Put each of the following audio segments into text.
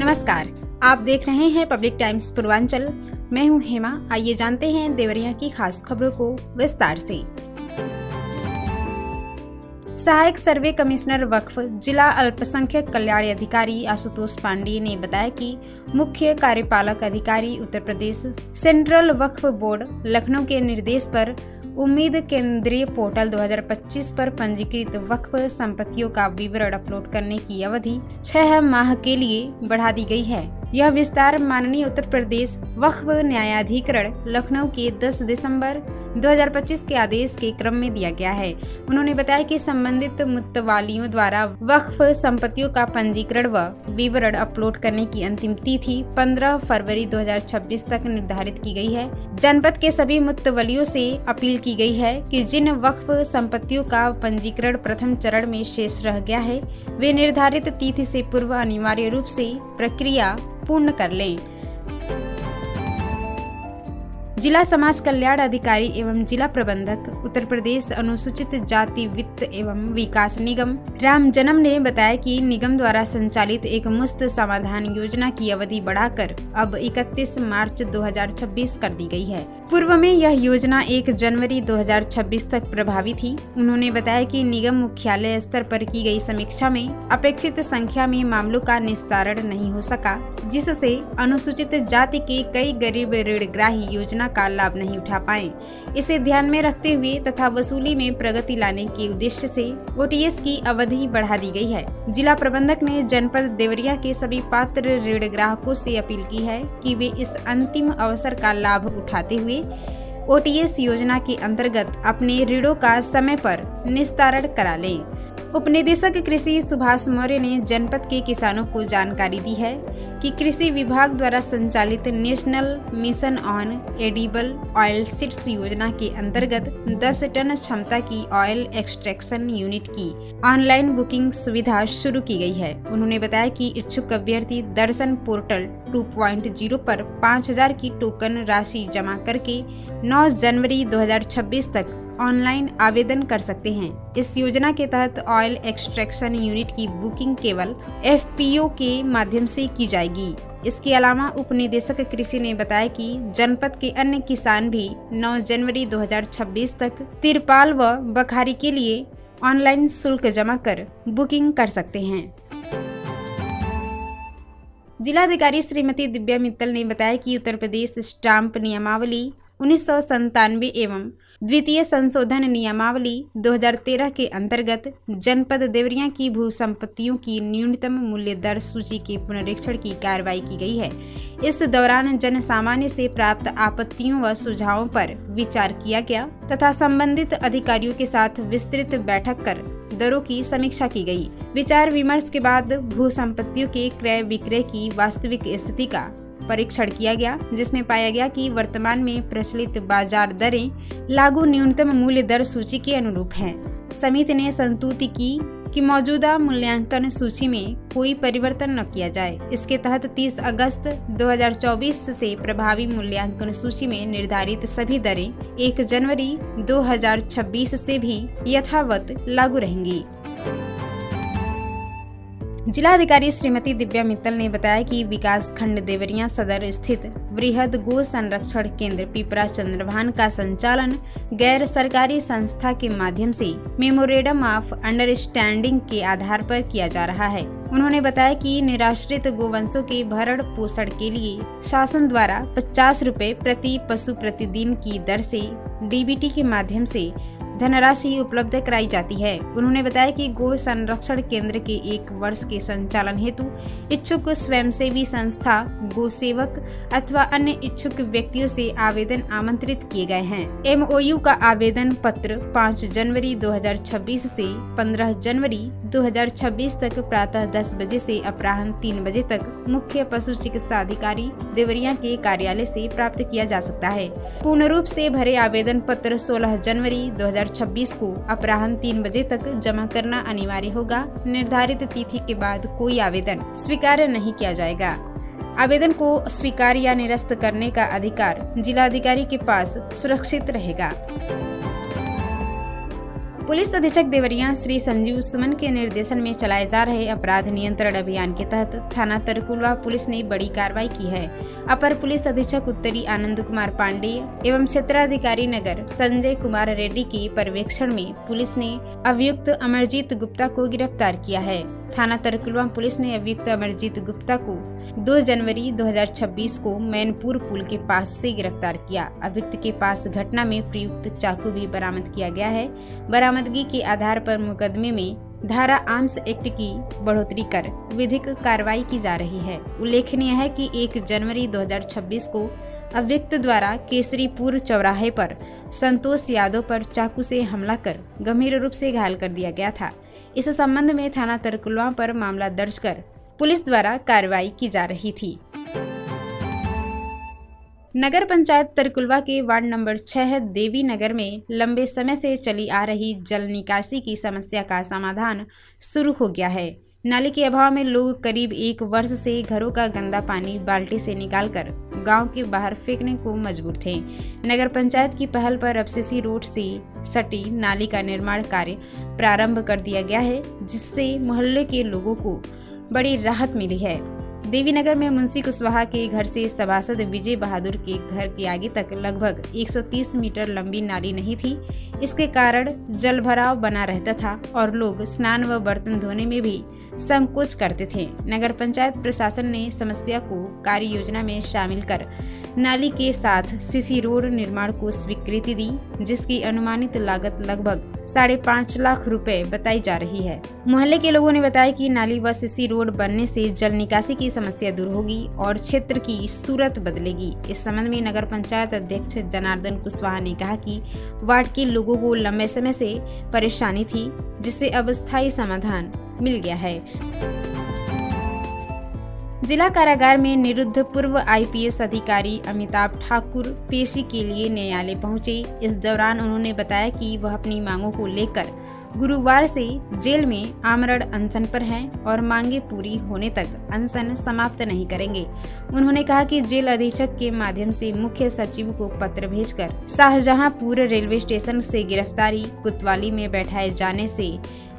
नमस्कार, आप देख रहे हैं पब्लिक टाइम्स पूर्वांचल। मैं हूं हेमा। आइए जानते हैं देवरिया की खास खबरों को विस्तार से। सहायक सर्वे कमिश्नर वक्फ जिला अल्पसंख्यक कल्याण अधिकारी आशुतोष पांडे ने बताया कि मुख्य कार्यपालक अधिकारी उत्तर प्रदेश सेंट्रल वक्फ बोर्ड लखनऊ के निर्देश पर उम्मीद केंद्रीय पोर्टल 2025 पर पंजीकृत वक्फ संपत्तियों का विवरण अपलोड करने की अवधि 6 माह के लिए बढ़ा दी गई है। यह विस्तार माननीय उत्तर प्रदेश वक्फ न्यायाधिकरण लखनऊ के 10 दिसंबर 2025 के आदेश के क्रम में दिया गया है। उन्होंने बताया कि संबंधित मुत्तवालियों द्वारा वक्फ संपत्तियों का पंजीकरण व विवरण अपलोड करने की अंतिम तिथि 15 फरवरी 2026 तक निर्धारित की गई है। जनपद के सभी मुत्तवलियों से अपील की गई है कि जिन वक्फ संपत्तियों का पंजीकरण प्रथम चरण में शेष रह गया है, वे निर्धारित तिथि से पूर्व अनिवार्य रूप से प्रक्रिया पूर्ण कर लें। जिला समाज कल्याण अधिकारी एवं जिला प्रबंधक उत्तर प्रदेश अनुसूचित जाति वित्त एवं विकास निगम राम जन्म ने बताया कि निगम द्वारा संचालित एक मुफ्त समाधान योजना की अवधि बढ़ाकर अब 31 मार्च 2026 कर दी गई है। पूर्व में यह योजना 1 जनवरी 2026 तक प्रभावी थी। उन्होंने बताया कि निगम मुख्यालय स्तर पर की गई समीक्षा में अपेक्षित संख्या में मामलों का निस्तारण नहीं हो सका, जिससे अनुसूचित जाति के कई गरीब ऋणग्राही योजना का लाभ नहीं उठा पाए। इसे ध्यान में रखते हुए तथा वसूली में प्रगति लाने के उद्देश्य से ओटीएस की अवधि बढ़ा दी गई है। जिला प्रबंधक ने जनपद देवरिया के सभी पात्र ऋण ग्राहकों से अपील की है कि वे इस अंतिम अवसर का लाभ उठाते हुए ओटीएस योजना के अंतर्गत अपने ऋणों का समय पर निस्तारण करा लें। उपनिदेशक कृषि सुभाष मौर्य ने जनपद के किसानों को जानकारी दी है कि कृषि विभाग द्वारा संचालित national mission on edible oil seeds योजना के अंतर्गत 10 टन क्षमता की ऑयल एक्सट्रैक्शन यूनिट की ऑनलाइन बुकिंग सुविधा शुरू की गई है। उन्होंने बताया कि इच्छुक अभ्यर्थी दर्शन पोर्टल 2.0 पर 5000 की टोकन राशि जमा करके 9 जनवरी 2026 तक ऑनलाइन आवेदन कर सकते हैं। इस योजना के तहत ऑयल एक्सट्रैक्शन यूनिट की बुकिंग केवल एफपीओ के माध्यम से की जाएगी। इसके अलावा उपनिदेशक कृषि ने बताया कि जनपद के अन्य किसान भी 9 जनवरी 2026 तक तिरपाल व बखारी के लिए ऑनलाइन शुल्क जमा कर बुकिंग कर सकते हैं। जिलाधिकारी श्रीमती दिव्या मित्तल ने बताया कि उत्तर प्रदेश स्टाम्प नियमावली 1997 एवं द्वितीय संशोधन नियमावली 2013 के अंतर्गत जनपद देवरिया की भू संपत्तियों की न्यूनतम मूल्य दर सूची के पुनरीक्षण की कार्रवाई की गई है। इस दौरान जन सामान्य से प्राप्त आपत्तियों व सुझावों पर विचार किया गया तथा संबंधित अधिकारियों के साथ विस्तृत बैठक कर दरों की समीक्षा की गई। विचार विमर्श के बाद भू संपत्तियों के क्रय विक्रय की वास्तविक स्थिति का परीक्षण किया गया, जिसमें पाया गया कि वर्तमान में प्रचलित बाजार दरें लागू न्यूनतम मूल्य दर सूची के अनुरूप हैं। समिति ने संतुष्टि की कि मौजूदा मूल्यांकन सूची में कोई परिवर्तन न किया जाए। इसके तहत 30 अगस्त 2024 से प्रभावी मूल्यांकन सूची में निर्धारित सभी दरें 1 जनवरी 2026 से भी यथावत लागू रहेंगी। जिलाधिकारी श्रीमती दिव्या मित्तल ने बताया कि विकास खंड देवरिया सदर स्थित वृहद गो संरक्षण केंद्र पिपरा चंद्रभान का संचालन गैर सरकारी संस्था के माध्यम से मेमोरेंडम ऑफ अंडरस्टैंडिंग के आधार पर किया जा रहा है। उन्होंने बताया कि निराश्रित गोवंशों के भरण पोषण के लिए शासन द्वारा 50 रुपए प्रति पशु प्रतिदिन की दर से डीबीटी के माध्यम से धनराशि उपलब्ध कराई जाती है। उन्होंने बताया कि गो संरक्षण केंद्र के 1 वर्ष के संचालन हेतु इच्छुक स्वयंसेवी संस्था, गो सेवक अथवा अन्य इच्छुक व्यक्तियों से आवेदन आमंत्रित किए गए हैं। एमओयू का आवेदन पत्र 5 जनवरी 2026 से 15 जनवरी 2026 तक प्रातः 10 बजे से अपराह्न 3 बजे तक मुख्य पशु चिकित्सा अधिकारी देवरिया के कार्यालय से प्राप्त किया जा सकता है। पूर्ण रूप से भरे आवेदन पत्र 16 जनवरी 2026 को अपराह्न 3 बजे तक जमा करना अनिवार्य होगा। निर्धारित तिथि के बाद कोई आवेदन स्वीकार नहीं किया जाएगा। आवेदन को स्वीकार या निरस्त करने का अधिकार जिलाधिकारी के पास सुरक्षित रहेगा। पुलिस अधीक्षक देवरिया श्री संजीव सुमन के निर्देशन में चलाए जा रहे अपराध नियंत्रण अभियान के तहत थाना तरकुलवा पुलिस ने बड़ी कार्रवाई की है। अपर पुलिस अधीक्षक उत्तरी आनंद कुमार पांडेय एवं क्षेत्राधिकारी नगर संजय कुमार रेड्डी के पर्यवेक्षण में पुलिस ने अभियुक्त अमरजीत गुप्ता को गिरफ्तार किया है। थाना तरकुलवा पुलिस ने अभियुक्त अमरजीत गुप्ता को 2 जनवरी 2026 को मैनपुर पुल के पास से गिरफ्तार किया। अभियुक्त के पास घटना में प्रयुक्त चाकू भी बरामद किया गया है। बरामदगी के आधार पर मुकदमे में धारा आर्म्स एक्ट की बढ़ोतरी कर विधिक कार्रवाई की जा रही है। उल्लेखनीय है कि 1 जनवरी 2026 को अभियुक्त द्वारा केसरीपुर चौराहे पर संतोष यादव पर चाकू से हमला कर गंभीर रूप से घायल कर दिया गया था। इस संबंध में थाना तरकुलवा पर मामला दर्ज कर पुलिस द्वारा कार्रवाई की जा रही थी। नगर पंचायत तरकुलवा के वार्ड नंबर 6 देवी नगर में लंबे समय से चली आ रही जल निकासी की समस्या का समाधान शुरू हो गया है। नाले के अभाव में लोग करीब 1 वर्ष से घरों का गंदा पानी बाल्टी से निकालकर गांव के बाहर फेंकने को मजबूर थे। नगर पंचायत की पहल पर अब सीसी रोड से सटी नाली का निर्माण कार्य प्रारंभ कर दिया गया है, जिससे मोहल्ले के लोगों को बड़ी राहत मिली है। देवीनगर में मुंशी कुशवाहा के घर से सभासद विजय बहादुर के घर के आगे तक लगभग 130 मीटर लंबी नाली नहीं थी। इसके कारण जल भराव बना रहता था और लोग स्नान व बर्तन धोने में भी संकोच करते थे। नगर पंचायत प्रशासन ने समस्या को कार्य योजना में शामिल कर नाली के साथ सीसी रोड निर्माण को स्वीकृति दी, जिसकी अनुमानित लागत लगभग 5.5 लाख रुपए बताई जा रही है। मोहल्ले के लोगों ने बताया कि नाली व सीसी रोड बनने से जल निकासी की समस्या दूर होगी और क्षेत्र की सूरत बदलेगी। इस संबंध में नगर पंचायत अध्यक्ष जनार्दन कुशवाहा ने कहा कि वार्ड के लोगों को लंबे समय से परेशानी थी, जिससे अब स्थायी समाधान मिल गया है। जिला कारागार में निरुद्ध पूर्व IPS अधिकारी अमिताभ ठाकुर पेशी के लिए न्यायालय पहुंचे। इस दौरान उन्होंने बताया कि वह अपनी मांगों को लेकर गुरुवार से जेल में आमरण अनशन पर हैं और मांगे पूरी होने तक अनशन समाप्त नहीं करेंगे। उन्होंने कहा कि जेल अधीक्षक के माध्यम से मुख्य सचिव को पत्र भेजकर शाहजहांपुर रेलवे स्टेशन से गिरफ्तारी कोतवाली में बैठाए जाने से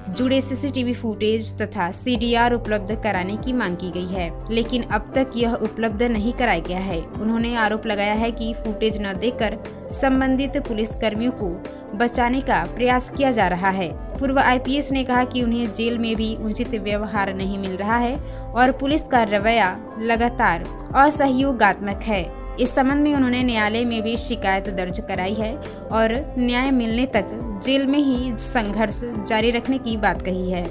जुड़े CCTV फुटेज तथा CDR उपलब्ध कराने की मांग की गई है, लेकिन अब तक यह उपलब्ध नहीं कराया गया है। उन्होंने आरोप लगाया है कि फुटेज न देकर संबंधित पुलिस कर्मियों को बचाने का प्रयास किया जा रहा है। पूर्व IPS ने कहा कि उन्हें जेल में भी उचित व्यवहार नहीं मिल रहा है और पुलिस का रवैया लगातार असहयोगात्मक है। इस संबंध में उन्होंने न्यायालय में भी शिकायत दर्ज कराई है और न्याय मिलने तक जेल में ही संघर्ष जारी रखने की बात कही है।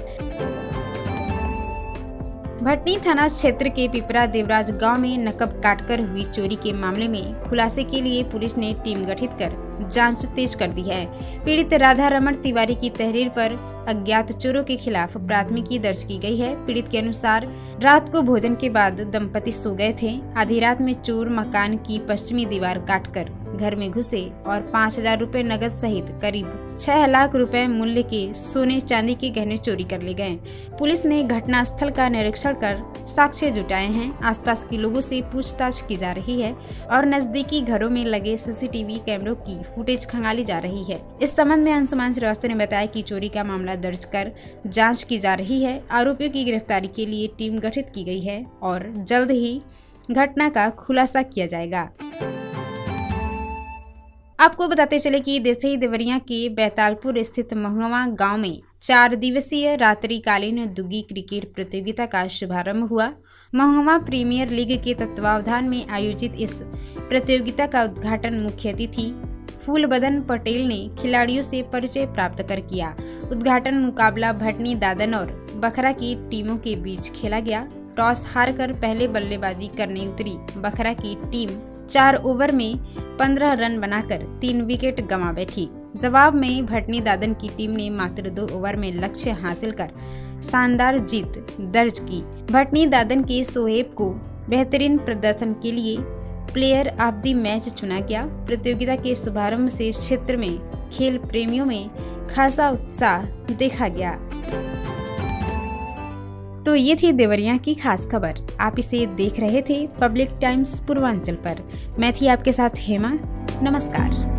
भटनी थाना क्षेत्र के पिपरा देवराज गांव में नकब काटकर हुई चोरी के मामले में खुलासे के लिए पुलिस ने टीम गठित कर जांच तेज कर दी है। पीड़ित राधा रमन तिवारी की तहरीर पर अज्ञात चोरों के खिलाफ प्राथमिकी दर्ज की गई है। पीड़ित के अनुसार रात को भोजन के बाद दंपति सो गए थे। आधी रात में चोर मकान की पश्चिमी दीवार काटकर घर में घुसे और 5,000 रुपए नगद सहित करीब 6 लाख रुपए मूल्य के सोने चांदी के गहने चोरी कर ले गए। पुलिस ने घटना स्थल का निरीक्षण कर साक्ष्य जुटाए हैं। आसपास के लोगों से पूछताछ की जा रही है और नजदीकी घरों में लगे CCTV कैमरों की फुटेज खंगाली जा रही है। इस संबंध में अंशुमान श्रीवास्तव ने बताया कि चोरी का मामला दर्ज कर जांच की जा रही है। आरोपियों की गिरफ्तारी के लिए टीम गठित की गई है और जल्द ही घटना का खुलासा किया जाएगा। आपको बताते चले कि देसई देवरिया के बैतालपुर स्थित महुआ गांव में 4 दिवसीय रात्रिकालीन दुगी क्रिकेट प्रतियोगिता का शुभारंभ हुआ। महुआ प्रीमियर लीग के तत्वावधान में आयोजित इस प्रतियोगिता का उद्घाटन मुख्य अतिथि फूलबदन पटेल ने खिलाड़ियों से परिचय प्राप्त कर किया। उद्घाटन मुकाबला भटनी दादन और बखरा की टीमों के बीच खेला गया। टॉस हारकर पहले बल्लेबाजी करने उतरी बखरा की टीम 4 ओवर में 15 रन बनाकर 3 विकेट गंवा बैठी। जवाब में भटनी दादन की टीम ने मात्र 2 ओवर में लक्ष्य हासिल कर शानदार जीत दर्ज की। भटनी दादन के सोहेब को बेहतरीन प्रदर्शन के लिए प्लेयर ऑफ द मैच चुना गया। प्रतियोगिता के शुभारंभ से क्षेत्र में खेल प्रेमियों में खासा उत्साह देखा गया। तो ये थी देवरिया की खास खबर। आप इसे देख रहे थे पब्लिक टाइम्स पूर्वांचल पर। मैं थी आपके साथ हेमा। नमस्कार।